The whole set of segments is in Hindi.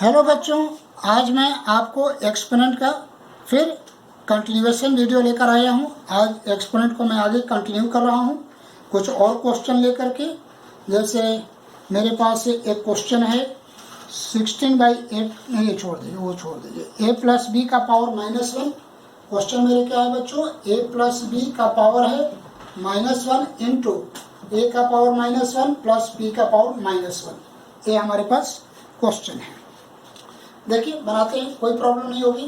हेलो बच्चों, आज मैं आपको एक्सपोनेंट का फिर कंटिन्यूएशन वीडियो लेकर आया हूँ। आज एक्सपोनेंट को मैं आगे कंटिन्यू कर रहा हूँ कुछ और क्वेश्चन लेकर के। जैसे मेरे पास एक क्वेश्चन है 16/8, नहीं ये छोड़ दीजिए, वो छोड़ दीजिए। a प्लस बी का पावर -1। क्वेश्चन मेरे क्या है बच्चों, a प्लस बी का पावर है -1 इंटू ए का पावर -1 प्लस बी का पावर -1। ये हमारे पास क्वेश्चन है। देखिए बनाते हैं, कोई प्रॉब्लम नहीं होगी।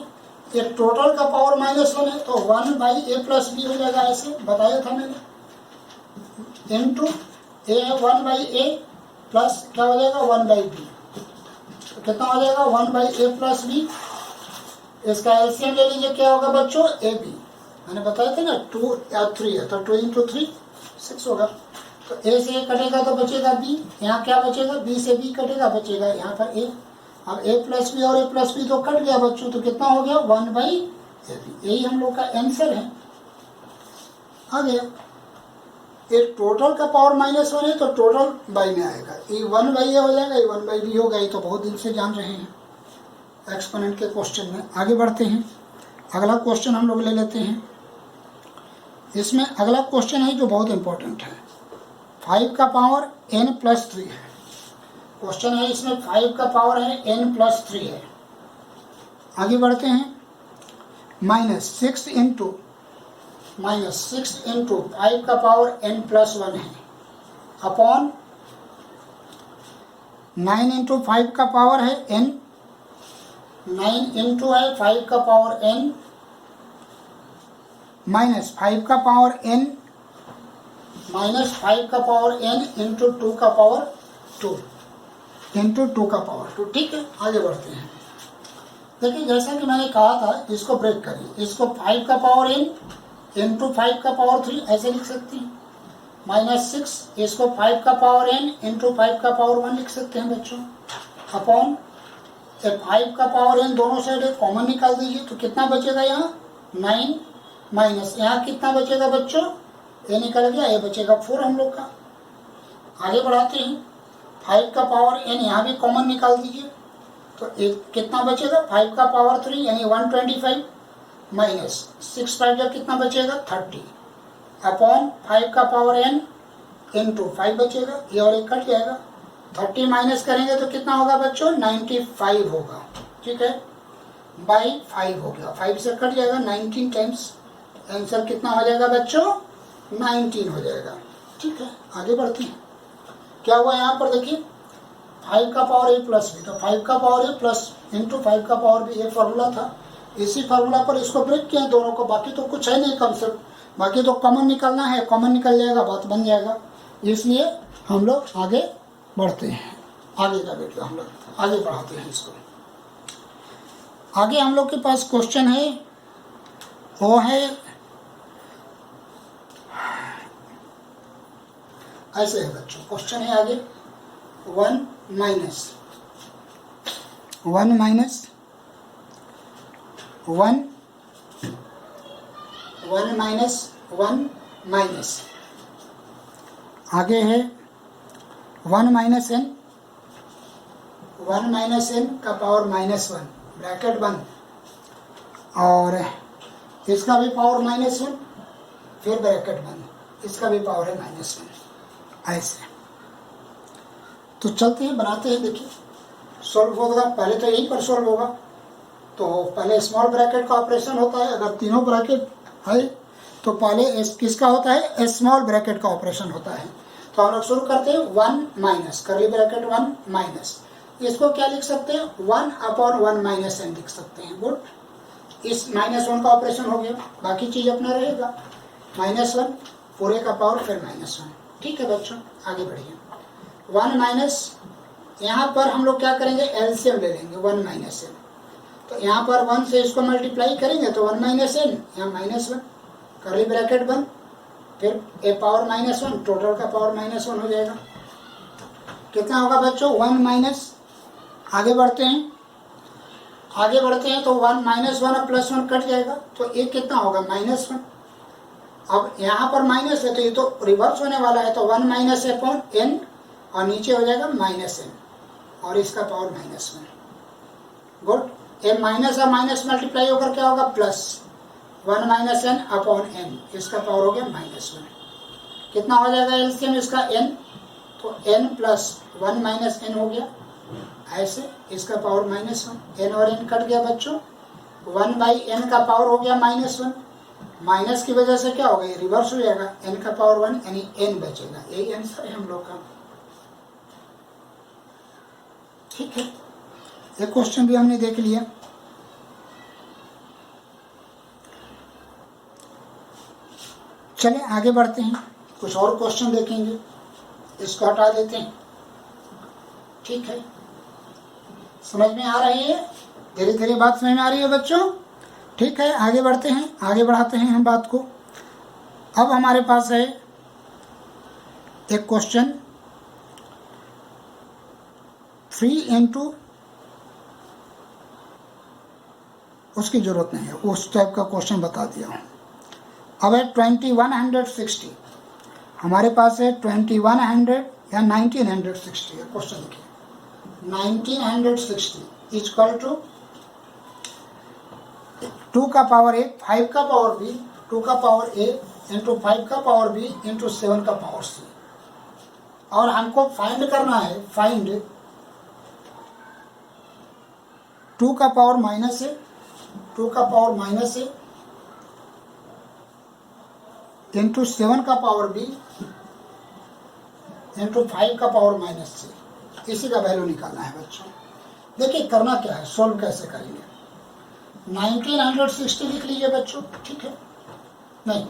एक टोटल का पावर -1 है तो 1/a प्लस बी हो जाएगा, ऐसे बताया था मैंने। इंटू ए है 1/a प्लस क्या हो जाएगा 1/b, तो कितना हो जाएगा 1/a प्लस b। इसका एलसीएम ले लीजिए, क्या होगा बच्चों ab। मैंने बताया था ना 2 या 3 है तो 2 × 3 6 होगा। तो a से a कटेगा तो बचेगा b, यहाँ क्या बचेगा b से b कटेगा, बचेगा यहाँ पर a। अब a प्लस बी और a प्लस बी तो कट गया बच्चों, तो कितना हो गया 1/ab। यही हम लोग का आंसर है। आ गया। एक टोटल का पावर -1 है तो टोटल बाई में आएगा, ये 1/a हो जाएगा, ये 1/b होगा। ये तो बहुत दिन से जान रहे हैं एक्सपोनेंट के क्वेश्चन में। आगे बढ़ते हैं, अगला क्वेश्चन हम लोग ले लेते हैं। इसमें अगला क्वेश्चन है जो बहुत इंपॉर्टेंट है। 5 का पावर n+3 है। क्वेश्चन है इसमें 5 का पावर है n+3 है। आगे बढ़ते हैं। -6 इंटू 5 का पावर n+1 है अपॉन 9 इंटू 5 का पावर है n, 9 इंटू है 5 का पावर n माइनस 5 का पावर n माइनस 5 का पावर n इंटू 2 का पावर 2 इंटू 2 का पावर 2। ठीक है, आगे बढ़ते हैं। देखिए जैसा कि मैंने कहा था, इसको ब्रेक करिए। इसको 5 का पावर n इंटू 5 का पावर 3 ऐसे लिख सकते हैं। -6 इसको 5 का पावर n इंटू 5 का पावर 1 लिख सकते हैं बच्चों, अपॉन 5 का पावर n दोनों साइड कॉमन निकाल दीजिए तो कितना बचेगा यहाँ 9 माइनस यहाँ कितना बचेगा बच्चों, ये निकल गया, ये बचेगा 4 हम लोग का। आगे बढ़ाते हैं। 5 का पावर n यहाँ भी कॉमन निकाल दीजिए तो एक कितना बचेगा 5 का पावर 3 यानी 125 माइनस 6 5 का कितना बचेगा 30 अपॉन 5 का पावर n इंटू 5 बचेगा, ये और एक कट जाएगा। 30 माइनस करेंगे तो कितना होगा बच्चों 95 होगा। ठीक है, बाई 5 हो गया, 5 से कट जाएगा 19 टाइम्स, आंसर कितना हो जाएगा बच्चों 19 हो जाएगा। ठीक है, आगे बढ़ते हैं। क्या हुआ यहाँ पर देखिए 5 का पावर a प्लस बी, तो 5 का पावर a प्लस इंटू 5 का पावर बी, ये फार्मूला था। इसी फार्मूला पर इसको ब्रेक किया दोनों को, बाकी तो कुछ है नहीं कंसेप्ट, बाकी तो कॉमन निकालना है, कॉमन निकल जाएगा, बात बन जाएगा। इसलिए हम लोग आगे बढ़ते हैं। आगे का वीडियो हम लोग आगे बढ़ाते हैं इसको। आगे हम लोग के पास क्वेश्चन है, वो है ऐसे है बच्चों। क्वेश्चन है आगे 1 माइनस 1 माइनस आगे है 1 माइनस n का पावर -1 ब्रैकेट बंद, और इसका भी पावर -1 फिर ब्रैकेट बंद, इसका भी पावर है -1, ऐसे। तो चलते हैं, बनाते हैं। देखिए सॉल्व होगा, पहले तो यहीं पर सॉल्व होगा। तो पहले स्मॉल ब्रैकेट का ऑपरेशन होता है, अगर तीनों ब्रैकेट है तो पहले किसका होता है स्मॉल ब्रैकेट का ऑपरेशन होता है। तो हम लोग शुरू करते हैं 1 माइनस करली ब्रैकेट 1 माइनस, इसको क्या लिख सकते हैं 1/1 माइनस n लिख सकते हैं। गुड, इस -1 का ऑपरेशन हो गया, बाकी चीज अपना रहेगा -1 पूरे का पावर फिर -1। ठीक है बच्चों, आगे बढ़िए। 1 माइनस यहाँ पर हम लोग क्या करेंगे एलसीएम ले लेंगे 1 माइनस n, तो यहाँ पर 1 से इसको मल्टीप्लाई करेंगे तो 1 माइनस n यहाँ -1 करली ब्रैकेट बंद, फिर a पावर -1 टोटल का पावर -1 हो जाएगा। कितना होगा बच्चों 1 माइनस, आगे बढ़ते हैं तो 1 -1 और +1 कट जाएगा तो एक कितना होगा -1। अब यहाँ पर माइनस है तो ये तो रिवर्स होने वाला है, तो 1 माइनस अपॉन n और नीचे हो जाएगा -n और इसका पावर -1। गुड। ए माइनस और माइनस मल्टीप्लाई होकर क्या होगा, plus 1 minus n upon n, इसका पावर हो गया -1। कितना हो जाएगा एलसीएम इसका, n, तो n प्लस 1 माइनस एन हो गया, ऐसे इसका पावर -1। n और n कट गया बच्चों, 1/n का पावर हो गया -1। माइनस की वजह से क्या होगा, ये रिवर्स हो जाएगा, n का पावर 1 यानी n बचेगा। यही आंसर है हम लोग का। ठीक है, ये क्वेश्चन भी हमने देख लिया। चले आगे बढ़ते हैं, कुछ और क्वेश्चन देखेंगे, इसको हटा देते हैं। ठीक है, समझ में आ रही है, धीरे धीरे बात समझ में आ रही है बच्चों। ठीक है, आगे बढ़ते हैं, आगे बढ़ाते हैं हम बात को। अब हमारे पास है एक क्वेश्चन 3 इंटू, उसकी जरूरत नहीं है, उस टाइप का क्वेश्चन बता दिया हूँ। अब है 2160, हमारे पास है 2100 या 1960 है क्वेश्चन। देखिए 1960 इक्वल टू 2 का पावर a, 5 का पावर b, 2 का पावर a इंटू 5 का पावर b इंटू 7 का पावर c। और हमको फाइंड करना है, फाइंड 2 का पावर माइनस a, 2 का पावर माइनस a इंटू 7 का पावर b इंटू 5 का पावर माइनस c, इसी का वैल्यू निकालना है बच्चों। देखिए करना क्या है, सोल्व कैसे करेंगे। 1960 लिख लीजिए बच्चों, ठीक है, नहीं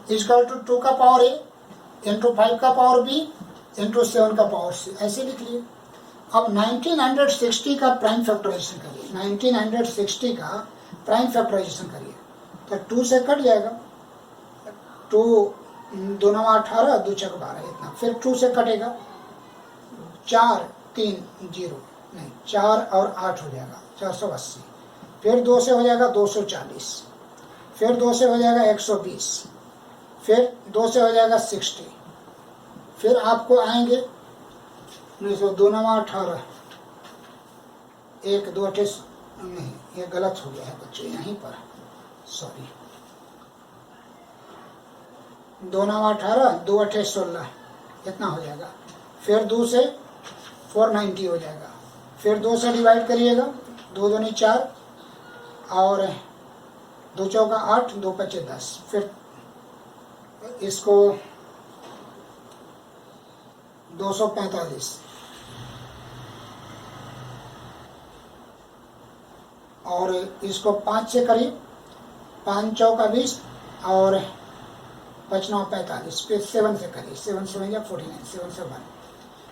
इक्वल टू 2 का पावर a इंटू 5 का पावर b इंटू 7 का पावर c, ऐसे लिख लिए। अब 1960 का प्राइम फैक्टराइजेशन करिए, 1960 का प्राइम फैक्टराइजेशन करिए, तो 2 से कट जाएगा, 2 2 9 18, 2 6 12 इतना, फिर 2 से कटेगा 4 3 0, नहीं 4 और 8 हो जाएगा 480, फिर 2 से हो जाएगा 240, फिर 2 से हो जाएगा 120, फिर 2 से हो जाएगा 60, फिर आपको आएंगे 2 9 18, 1 2 8, नहीं ये गलत हो गया है बच्चों, यहीं पर सॉरी, 2 9 18, 2 8 16 इतना हो जाएगा, फिर 2 से 490 हो जाएगा, फिर 2 से डिवाइड करिएगा, 2 2 4 और 2 चौका 8, 2 पचे 10, फिर इसको 245 और इसको 5 से करीब, 5 चौका 20 और 5 9 45, फिर 7 से करिए, 7 7 या 49, 7 से 1,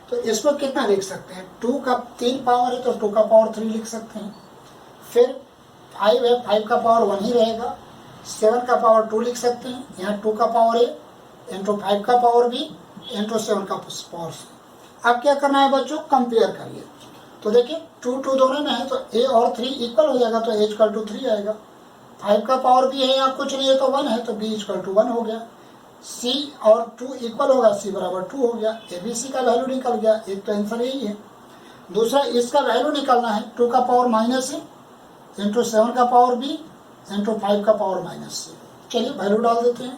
तो इसको कितना लिख सकते हैं, 2 का 3 पावर है तो 2 का पावर 3 लिख सकते हैं, फिर 5 है, 5 का पावर 1 ही रहेगा, 7 का पावर 2 लिख सकते हैं, यहाँ 2 का पावर a इंटू 5 का पावर b इंटू 7 का पावर c। अब क्या करना है बच्चों, कंपेयर करिए, तो देखिए 2 2 दोनों में है तो a और 3 इक्वल हो जाएगा, तो a इक्वल टू 3 आएगा, 5 का पावर b है यहाँ कुछ नहीं है तो 1 है, तो b इक्वल टू 1 हो गया, c और 2 इक्वल होगा, c बराबर 2 हो गया, abc का वैल्यू निकल गया, एक तो आंसर यही है। दूसरा इसका वैल्यू निकालना है, 2 का पावर माइनस है इंटू 7 का पावर b इंटू 5 का पावर माइनस c। चलिए वैल्यू डाल देते हैं,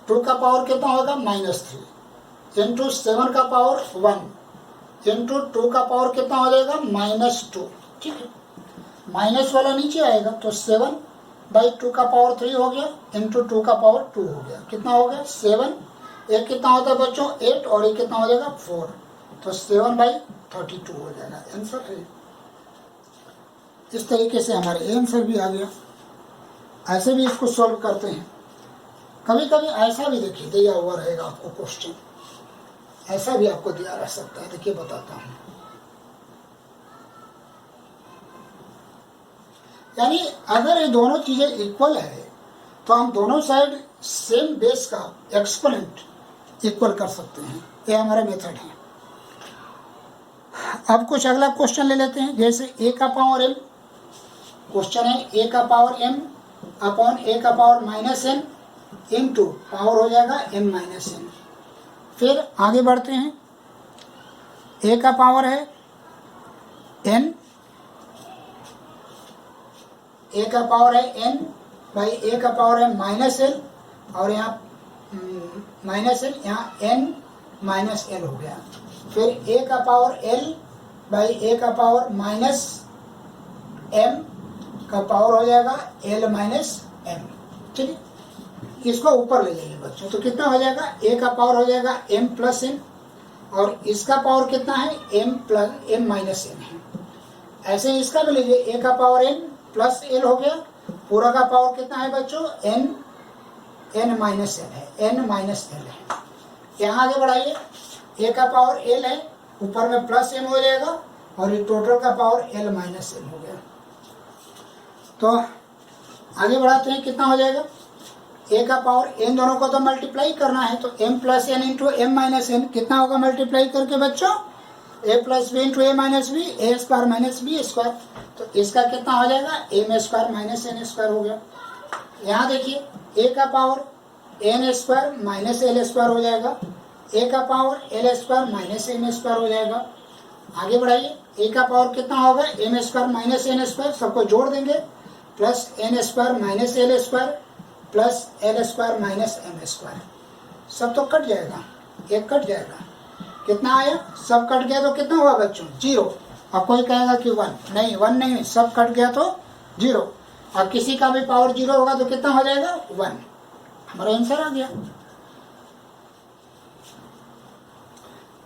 2 का पावर कितना होगा -3 इंटू 7 का पावर 1 इंटू 2 का पावर कितना हो जाएगा -2, ठीक है, माइनस वाला नीचे आएगा, तो 7/2 का पावर 3 हो गया इंटू 2 का पावर 2 हो गया, कितना हो गया 7, एक कितना होता है बच्चों 8 और एक कितना हो जाएगा 4, तो 7/32 हो जाएगा, आंसर है। इस तरीके से हमारे आंसर भी आ गया। ऐसे भी इसको सॉल्व करते हैं, कभी कभी ऐसा भी देखिए दिया हुआ रहेगा आपको क्वेश्चन, ऐसा भी आपको दिया रह सकता है, देखिए बताता हूं। यानी अगर ये दोनों चीजें इक्वल है तो हम दोनों साइड सेम बेस का एक्सपोनेंट इक्वल कर सकते हैं, ये हमारा मेथड है। अब कुछ अगला क्वेश्चन ले लेते हैं, जैसे a का पावर m, क्वेश्चन है a का पावर m अपॉन a का पावर -n इंटू पावर हो जाएगा m -n। फिर आगे बढ़ते हैं, a का पावर है n ए का पावर है n बाई ए का पावर है माइनस एल, और यहाँ माइनस एल, यहाँ n माइनस एल हो गया। फिर ए का पावर l बाई ए का पावर माइनस m का पावर हो जाएगा l माइनस m। ठीक है, इसको ऊपर ले जाइए बच्चों, तो कितना हो जाएगा, a का पावर हो जाएगा m प्लस n, और इसका पावर कितना है m माइनस n है। ऐसे ही इसका भी लीजिए, a का पावर n प्लस l हो गया, पूरा का पावर कितना है बच्चों, n माइनस l है, n माइनस l है। यहाँ आगे बढ़ाइए, a का पावर l है, ऊपर में प्लस m हो जाएगा, और ये टोटल का पावर l माइनस m हो गया। तो आगे बढ़ाते हैं, कितना हो जाएगा, a का पावर n दोनों को तो मल्टीप्लाई करना है, तो m plus n into m minus n कितना होगा मल्टीप्लाई करके बच्चों, a plus b into a minus b, a square minus b square, तो इसका कितना हो जाएगा, m square minus n square हो गया। यहाँ देखिए, a का power n square minus l square हो जाएगा, a का power l square minus m square हो जाएगा। आगे बढ़ाइए, a का पावर कितना होगा, m square minus n square, सबको जोड़ देंगे, plus n square minus l square plus l square minus m square, सब तो कट जाएगा, एक कट जाएगा, कितना आया, सब कट गया तो कितना हुआ बच्चों, 0। अब कोई कहेगा कि 1 नहीं, 1 नहीं, सब कट गया तो 0, और किसी का भी पावर 0 होगा तो कितना हो जाएगा, 1। हमारा आंसर आ गया।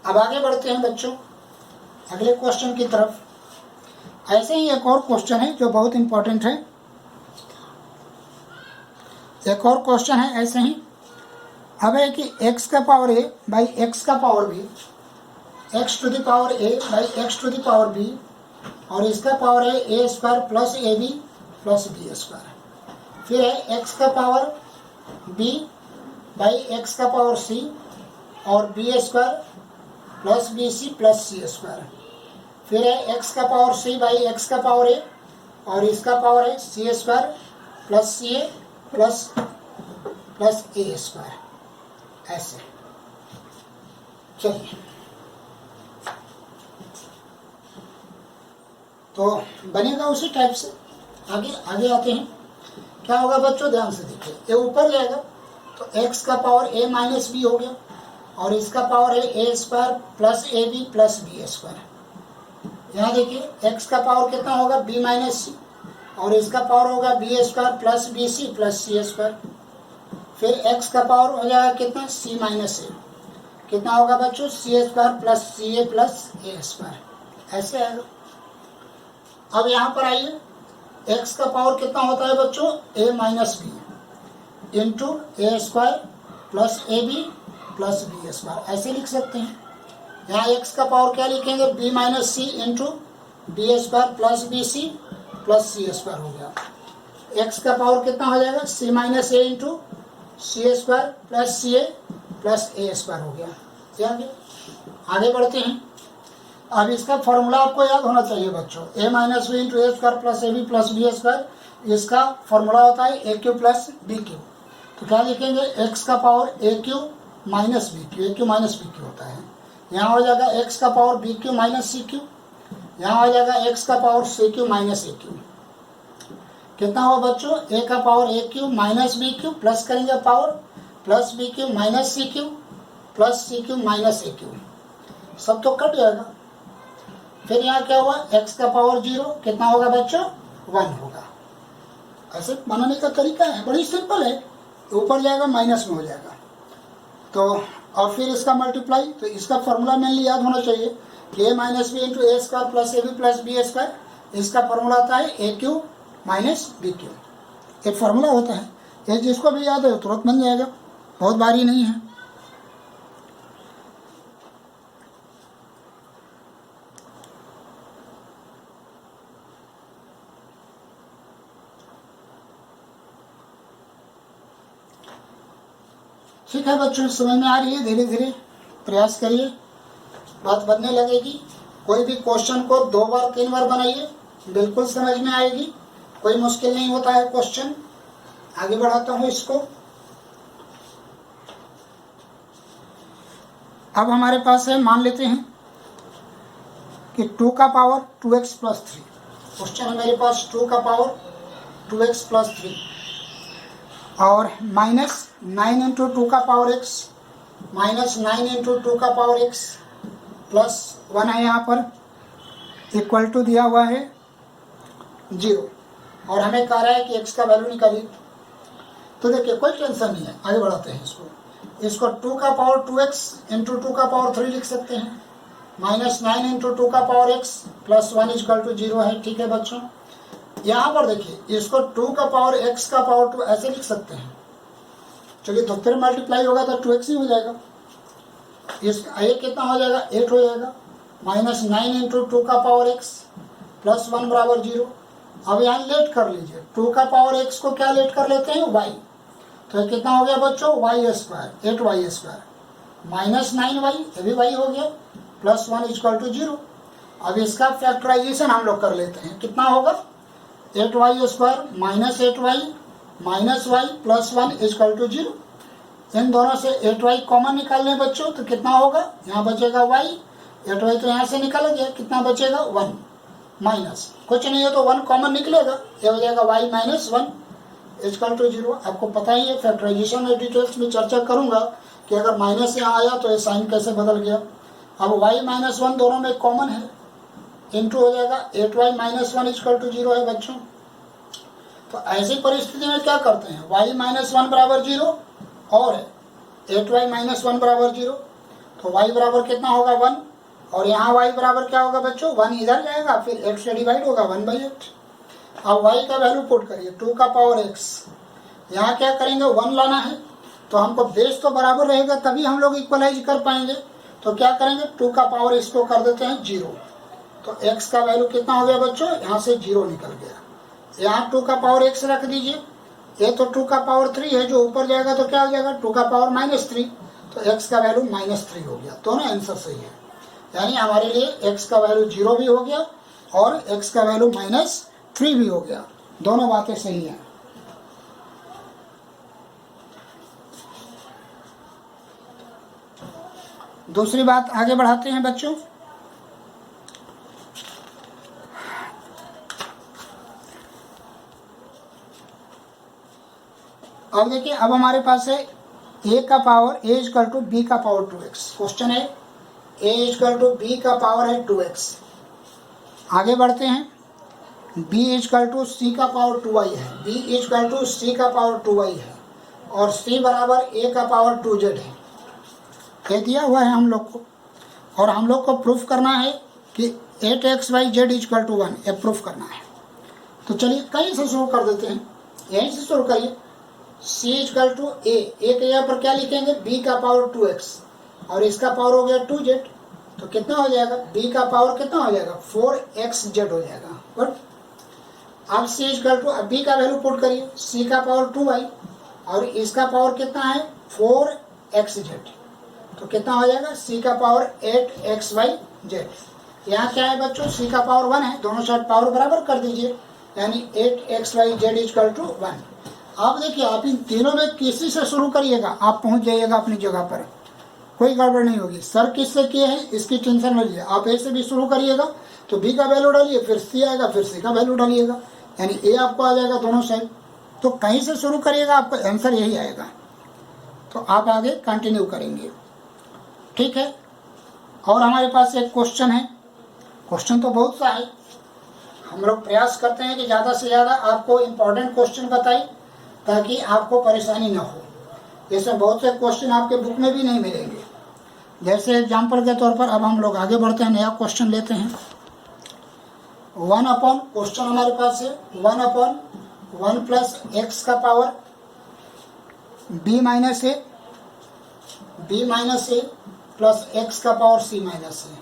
अब आगे बढ़ते हैं बच्चों अगले क्वेश्चन की तरफ। ऐसे ही एक और क्वेश्चन है जो बहुत इंपॉर्टेंट है, एक और क्वेश्चन है ऐसे ही। अब है कि x का पावर a बाई x का power b, x to the power a by x to the power b, और इसका पावर है a square plus A B plus B square. फिर है x का पावर b बाई x का पावर c, और b square plus B C plus C square. फिर है x का पावर c बाई x का पावर a, और इसका पावर है c square plus C A plus A square. ऐसे चलिए, तो बनेगा उसी टाइप से। आगे आते हैं, क्या होगा बच्चों, ध्यान से देखिए, ये ऊपर जाएगा तो x का पावर a माइनस बी हो गया, और इसका पावर है A square plus A B plus B square. यहाँ देखिए, x का पावर कितना होगा, b माइनस सी, और इसका पावर होगा B square plus B C plus C square. फिर x का पावर हो जाएगा कितना, c माइनस ए, कितना होगा बच्चों, C square plus C A plus A square. ऐसे आएगा। अब यहाँ पर आइए, x का पावर कितना होता है बच्चों, a minus b into a square plus A B plus B square, ऐसे लिख सकते हैं। यहाँ x का पावर क्या लिखेंगे, b minus C into B square plus B C plus C square हो गया। x का पावर कितना हो जाएगा, c minus A into C square plus C A plus A square हो गया। आगे बढ़ते हैं। अब इसका फॉर्मूला आपको याद होना चाहिए बच्चों, a minus b into a square plus A B plus B square, इसका फॉर्मूला होता है a q plus B q. तो क्या लिखेंगे, x का power a Q minus B q, a Q minus B q होता है। यहाँ हो जाएगा x का पावर बी क्यू माइनस सी क्यू, यहाँ हो जाएगा x का पावर सी क्यू माइनस ए क्यू। कितना हुआ बच्चों, a का power a Q minus B Q, plus करेंगे power plus B Q minus सी Q plus C Q minus ए क्यू, सब तो कट जाएगा। फिर यहाँ क्या हुआ, x का पावर 0, कितना होगा बच्चों, 1 होगा। ऐसे बनाने का तरीका है, बड़ी सिंपल है। ऊपर जाएगा माइनस में हो जाएगा, तो और फिर इसका मल्टीप्लाई, तो इसका फॉर्मूला मेनली याद होना चाहिए कि a minus b into a square plus A B plus B square. इसका फॉर्मूला आता है a Q minus B q, एक फार्मूला होता है, ये जिसको भी याद है तुरंत बन जाएगा, बहुत भारी नहीं है। ठीक है बच्चों, समझ में आ रही है, धीरे धीरे प्रयास करिए, बात बनने लगेगी। कोई भी क्वेश्चन को 2 बार 3 बार बनाइए, बिल्कुल समझ में आएगी, कोई मुश्किल नहीं होता है क्वेश्चन। आगे बढ़ाता हूँ इसको। अब हमारे पास है, मान लेते हैं कि 2 का पावर 2x प्लस 3। क्वेश्चन है मेरे पास 2 का पावर 2x प्लस 3 और माइनस 9 इंटू 2 का पावर x माइनस 9 इंटू 2 का पावर x प्लस 1 है यहाँ पर इक्वल टू दिया हुआ है 0 और हमें कह रहा है कि x का वैल्यू निकालिए। तो देखिए कोई टेंशन नहीं है, आगे बढ़ाते हैं इसको 2 का पावर 2x इंटू 2 का पावर 3 लिख सकते हैं माइनस 9 इंटू 2 का power x plus 1 equal to 0 है। ठीक है बच्चों, यहाँ पर देखिए इसको 2 का पावर x का पावर 2 ऐसे लिख सकते हैं। चलिए तो फिर मल्टीप्लाई होगा तो 2x ही हो जाएगा। ये कितना हो जाएगा 8 हो जाएगा माइनस 9 इंटू 2 का पावर x प्लस 1 बराबर 0। अब यहाँ लेट कर लीजिए 2 का पावर x को क्या लेट कर लेते हैं y, तो ये कितना हो गया बच्चों y square 8y square minus 9y ये भी y हो गया प्लस 1 इक्वल टू 0। अब इसका फैक्टराइजेशन हम लोग कर लेते हैं, कितना होगा 8y square minus 8y minus y plus 1 equal to 0। इन दोनों से 8y कॉमन निकाल लें बच्चों तो कितना होगा, यहाँ बचेगा y 8y तो यहाँ से निकल गया, कितना बचेगा 1 माइनस कुछ नहीं है तो 1 कॉमन निकलेगा, ये हो जाएगा y माइनस 1 इक्वल टू 0। आपको पता ही है फैक्टराइजेशन में डिटेल्स में चर्चा करूंगा कि अगर माइनस यहाँ आया तो ये साइन कैसे बदल गया। अब y माइनस 1 दोनों में कॉमन है, इंटू हो जाएगा 8y माइनस 1 इक्वल टू 0 है बच्चों। तो ऐसी परिस्थिति में क्या करते हैं y माइनस 1 बराबर 0 और 8y माइनस 1 बराबर 0, तो y बराबर कितना होगा 1 और यहाँ y बराबर क्या होगा बच्चों 1 इधर जाएगा फिर 8 से डिवाइड होगा 1/8। अब y का वैल्यू पुट करिए 2 का पावर x, यहाँ क्या करेंगे 1 लाना है तो हमको बेस तो बराबर रहेगा तभी हम लोग इक्वलाइज कर पाएंगे। तो क्या करेंगे 2 का पावर इसको कर देते हैं 0, तो x का वैल्यू कितना हो गया बच्चों यहाँ से 0 निकल गया। यहाँ 2 का पावर x रख दीजिए, ये तो 2 का पावर 3 है जो ऊपर जाएगा तो क्या हो जाएगा 2 का पावर माइनस 3, तो x का वैल्यू माइनस 3 हो गया। दोनों आंसर सही है, यानी हमारे लिए x का वैल्यू 0 भी हो गया और x का वैल्यू माइनस 3 भी हो गया, दोनों बातें सही हैं। दूसरी बात आगे बढ़ाते हैं बच्चों। अब देखिए अब हमारे पास है a का power a equal to b का पावर 2x। क्वेश्चन है a इक्वल टू b का पावर है 2x। आगे बढ़ते हैं b इक्वल टू c का पावर 2y है, b इक्वल टू c का पावर 2y है और c बराबर a का पावर 2z है। ये दिया हुआ है हम लोग को और हम लोग को प्रूफ करना है कि 8xyz इक्वल टू 1, ये प्रूफ करना है। तो चलिए कहीं से शुरू कर देते हैं, यहीं से शुरू करिए c इक्वल टू a के यहाँ पर क्या लिखेंगे b का पावर 2x और इसका पावर हो गया 2z, तो कितना हो जाएगा b का पावर कितना हो जाएगा 4xz हो जाएगा। बट अब c इक्वल टू b का वैल्यू पुट करिए, c का पावर 2y और इसका पावर कितना है 4xz, तो कितना हो जाएगा c का पावर 8xyz। यहाँ क्या है बच्चों c का पावर 1 है, दोनों साइड पावर बराबर कर दीजिए यानी 8xyz इक्वल टू 1। आप देखिए आप इन तीनों में किसी से शुरू करिएगा आप पहुंच जाइएगा अपनी जगह पर, कोई गड़बड़ नहीं होगी। सर किससे किए हैं इसकी टेंशन न लीजिए, आप ए से भी शुरू करिएगा तो बी का वैल्यू डालिए फिर सी आएगा फिर सी का वैल्यू डालिएगा यानी ए आपको आ जाएगा दोनों साइड। तो कहीं से शुरू करिएगा आपका आंसर यही आएगा, तो आप आगे कंटिन्यू करेंगे। ठीक है, और हमारे पास एक क्वेश्चन है, क्वेश्चन तो बहुत सा है, हम लोग प्रयास करते हैं कि ज़्यादा से ज़्यादा आपको इम्पोर्टेंट क्वेश्चन बताएं ताकि आपको परेशानी ना हो। जैसे बहुत से क्वेश्चन आपके बुक में भी नहीं मिलेंगे। जैसे एग्जाम्पल के तौर पर अब हम लोग आगे बढ़ते हैं, नया क्वेश्चन लेते हैं। 1 अपॉन क्वेश्चन हमारे पास है 1 अपॉन 1 प्लस एक्स का power b minus a plus x का power c minus a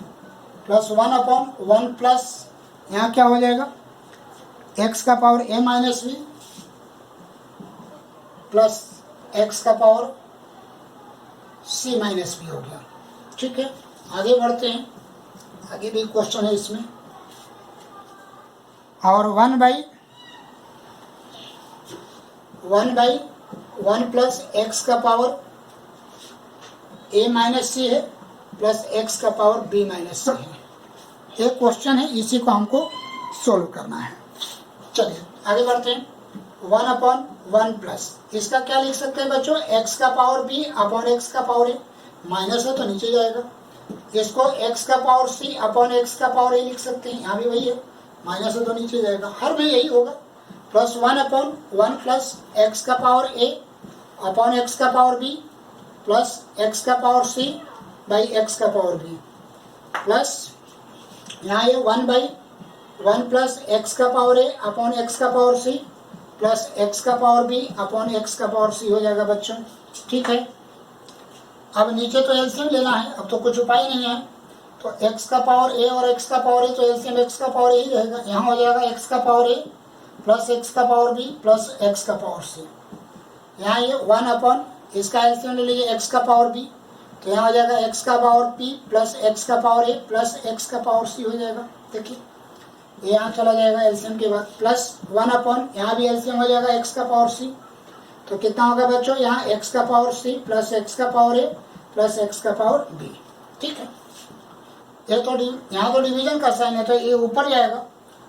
plus 1 upon 1 plus यहाँ क्या हो जाएगा x का power a minus b plus x का पावर c माइनस बी हो गया। ठीक है, आगे बढ़ते हैं, आगे भी क्वेश्चन है इसमें। और 1 बाई 1 प्लस x का पावर a माइनस सी है प्लस x का पावर b माइनस सी है। एक क्वेश्चन है, इसी को हमको सोल्व करना है। चलिए आगे बढ़ते हैं। 1 अपॉन 1 प्लस, इसका क्या लिख सकते हैं बच्चों, x का पावर b अपॉन x का पावर a, माइनस है तो नीचे जाएगा। इसको x का पावर c अपॉन x का पावर a लिख सकते हैं, यहाँ भी वही है, माइनस है तो नीचे जाएगा, हर में यही होगा। प्लस 1 अपॉन 1 प्लस x का पावर a अपॉन x का पावर b प्लस x का पावर c बाई x का पावर b, प्लस यहाँ ये 1 बाई 1 प्लस x का पावर a अपॉन x का पावर c प्लस x का पावर b अपॉन x का पावर c हो जाएगा बच्चों, ठीक है। अब नीचे तो एलसीएम लेना है, अब तो कुछ उपाय नहीं है, तो x का पावर a और x का पावर a, तो एलसीएम x का पावर a ही रहेगा। यहाँ हो जाएगा x का पावर a प्लस x का पावर b प्लस x का पावर c, यहाँ ये 1 अपॉन इसका एलसीएम ले लीजिए x का पावर b, तो यहाँ हो जाएगा x का पावर p प्लस x का पावर a प्लस x का पावर c हो जाएगा। देखिए ये यहाँ चला जाएगा एलसीएम के बाद, प्लस 1 अपॉन यहाँ भी एलसीएम हो जाएगा x का पावर c, तो कितना होगा बच्चों, यहाँ x का पावर c प्लस x का पावर a प्लस x का पावर b, ठीक है। ये तो यहाँ तो डिवीजन का साइन है, तो ये ऊपर जाएगा,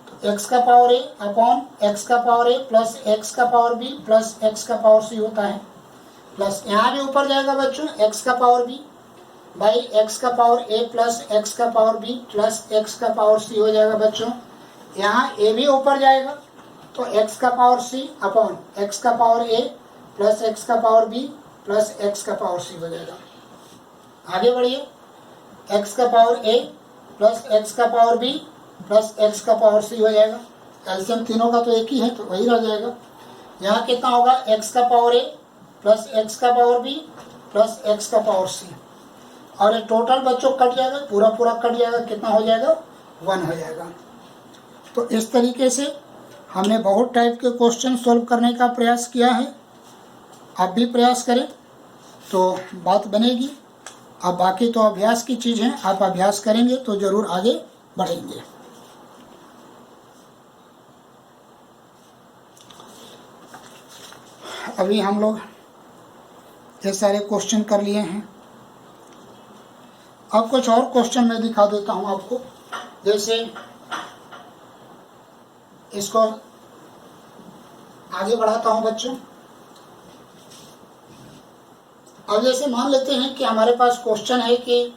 तो x का पावर a अपॉन x का पावर a प्लस x का पावर b प्लस x का पावर c होता है, प्लस यहाँ भी ऊपर जाएगा बच्चों x का पावर b बाई x का पावर a प्लस x का पावर b प्लस x का पावर c हो जाएगा बच्चों। यहाँ a भी ऊपर जाएगा, तो x का पावर c अपॉन x का पावर a प्लस x का पावर b प्लस x का पावर c हो जाएगा। आगे बढ़िए, x का पावर a प्लस x का पावर b प्लस x का पावर c हो जाएगा। एलसीएम तीनों का तो एक ही है, तो वही रह जाएगा। यहाँ कितना होगा, x का पावर a प्लस x का पावर b प्लस x का पावर c, और ये टोटल बच्चों कट जाएगा, पूरा पूरा कट जाएगा, कितना हो जाएगा, 1 हो जाएगा। तो इस तरीके से हमने बहुत टाइप के क्वेश्चन सॉल्व करने का प्रयास किया है, आप भी प्रयास करें तो बात बनेगी। अब बाकी तो अभ्यास की चीज़ है, आप अभ्यास करेंगे तो ज़रूर आगे बढ़ेंगे। अभी हम लोग ये सारे क्वेश्चन कर लिए हैं, अब कुछ और क्वेश्चन मैं दिखा देता हूं आपको। जैसे इसको आगे बढ़ाता हूं बच्चों। अब जैसे मान लेते हैं कि हमारे पास क्वेश्चन है कि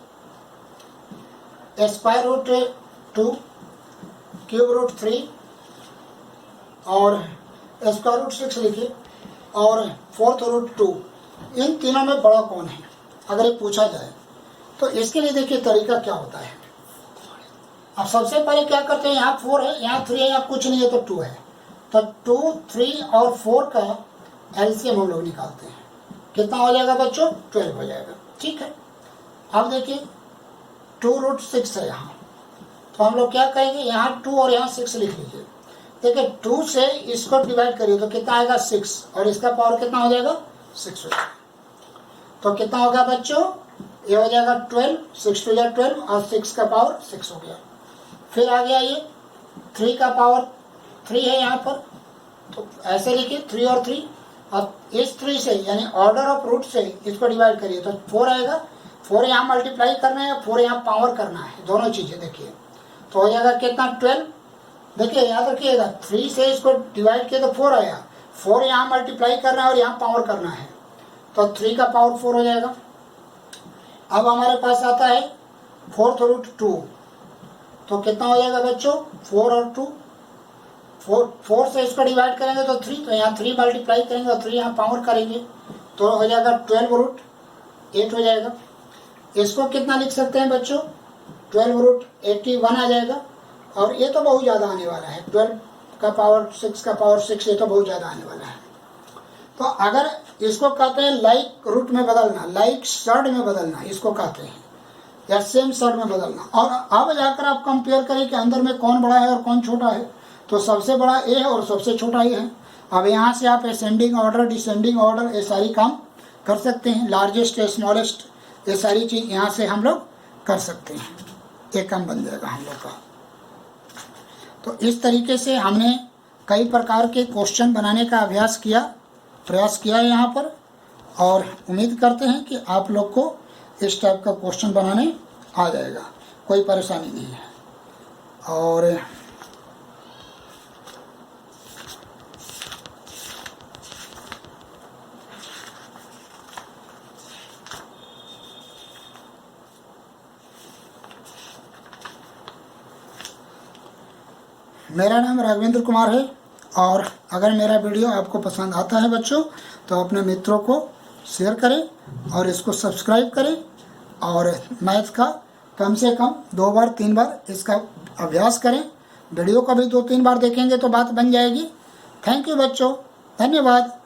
स्क्वायर रूट 2 क्यूब रूट 3 और स्क्वायर रूट 6 लिखिए और फोर्थ रूट 2, इन तीनों में बड़ा कौन है, अगर ये पूछा जाए तो इसके लिए देखिए तरीका क्या होता है। अब सबसे पहले क्या करते हैं, यहाँ 4 है, यहाँ 3 है, यहाँ कुछ नहीं है तो 2 है, तो 2, 3 और 4 का एलसीएम हम लोग निकालते हैं, कितना हो जाएगा बच्चों, 12 हो जाएगा, ठीक है। अब देखिए 2 रूट 6 है यहाँ, तो हम लोग क्या करेंगे, यहाँ 2 और यहाँ 6 लिख लीजिए। देखिए 2 से इसको डिवाइड करिए तो कितना आएगा 6, और इसका पावर कितना हो जाएगा 6 हो जाएगा, तो कितना होगा बच्चों, ये हो जाएगा 12, 6 to 12 और 6 का पावर 6 हो गया। फिर आ गया ये 3 का पावर 3 है यहाँ पर, तो ऐसे लिखिए 3 और 3, अब इस 3 से यानी ऑर्डर ऑफ रूट से इसको डिवाइड करिए तो 4 आएगा, 4 यहाँ मल्टीप्लाई करना है, 4 यहाँ पावर करना है, दोनों चीज़ें देखिए, तो हो जाएगा कितना 12। देखिए याद रखिएगा 3 से इसको डिवाइड किया तो 4 आया, 4 यहाँ मल्टीप्लाई करना है और यहाँ पावर करना है, तो 3 का पावर 4 हो जाएगा। अब हमारे पास आता है फोर्थ रूट 2, तो कितना हो जाएगा बच्चों, 4 और 2, 4 से इसको डिवाइड करेंगे तो 3, तो यहाँ 3 मल्टीप्लाई करेंगे और 3 यहाँ पावर करेंगे, तो हो जाएगा 12 रूट 8 हो जाएगा। इसको कितना लिख सकते हैं बच्चों, 12 रूट 81 आ जाएगा, और ये तो बहुत ज़्यादा आने वाला है, 12 का पावर 6 का पावर 6, ये तो बहुत ज़्यादा आने वाला है। तो अगर इसको कहते हैं लाइक रूट में बदलना, लाइक सर्ड में बदलना, इसको कहते हैं, या सेम सर्ड में बदलना। और अब जाकर आप कंपेयर करें कि अंदर में कौन बड़ा है और कौन छोटा है, तो सबसे बड़ा ए है और सबसे छोटा ए है। अब यहाँ से आप असेंडिंग ऑर्डर, डिसेंडिंग ऑर्डर, ये सारी काम कर सकते हैं, लार्जेस्ट स्मॉलेस्ट, ये सारी चीज़ यहाँ से हम लोग कर सकते हैं, एक काम बन जाएगा हम लोग का। तो इस तरीके से हमने कई प्रकार के क्वेश्चन बनाने का प्रयास किया है यहाँ पर, और उम्मीद करते हैं कि आप लोग को इस टाइप का क्वेश्चन बनाने आ जाएगा, कोई परेशानी नहीं है। और मेरा नाम राघवेंद्र कुमार है और अगर मेरा वीडियो आपको पसंद आता है बच्चों तो अपने मित्रों को शेयर करें और इसको सब्सक्राइब करें और मैथ का कम से कम 2 बार 3 बार इसका अभ्यास करें। वीडियो को भी 2-3 बार देखेंगे तो बात बन जाएगी। थैंक यू बच्चों, धन्यवाद।